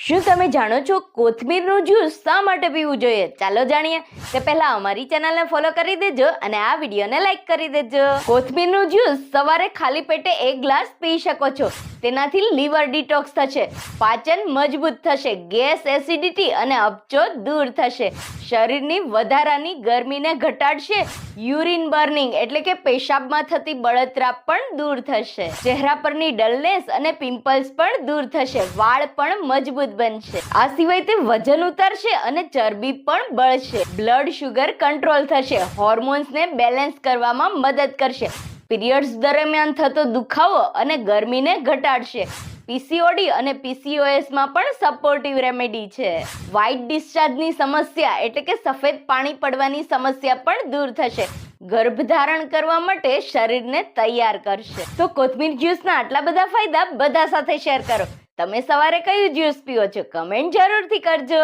શું તમે જાણો છો કોથમીરનું જ્યુસ શા માટે પીવું જોઈએ? ચાલો જાણીએ. તે પહેલા અમારી ચેનલને ફોલો કરી દેજો અને આ વિડીયોને લાઈક કરી દેજો. કોથમીરનું જ્યુસ સવારે ખાલી પેટે 1 ગ્લાસ પી શકો છો. તેનાથી લીવર ડિટોક્સ થશે, પાચન મજબૂત થશે, ગેસ, એસિડિટી અને અપચો દૂર થશે, શરીરની વધારાની ગરમીને ઘટાડશે, યુરિન બર્નિંગ એટલે કે પેશાબમાં થતી બળતરા પણ દૂર થશે, ચહેરા પરની ડલનેસ અને પિમ્પલ્સ પણ દૂર થશે, વાળ પણ મજબૂત બનશે. આ સિવાય તે વજન ઉતારશે અને ચરબી પણ બળશે, બ્લડ શુગર કંટ્રોલ થશે, હોર્મોન્સને બેલેન્સ કરવામાં મદદ કરશે, પીરિયડ્સ દરમિયાન થતો દુખાવો અને ગરમીને ઘટાડશે, પીસીઓડી અને પીસીઓએસમાં પણ સપોર્ટિવ રેમેડી છે. વ્હાઇટ ડિસ્ચાર્જની સમસ્યા એટલે કે સફેદ પાણી પડવાની સમસ્યા પણ દૂર થશે, ગર્ભધારણ કરવા માટે શરીરને તૈયાર કરશે. તો કોથમીર જ્યુસના આટલા બધા ફાયદા બધા સાથે શેર કરો. તમે સવારે કયું જ્યુસ પીઓ છો? કમેન્ટ જરૂરથી કરજો.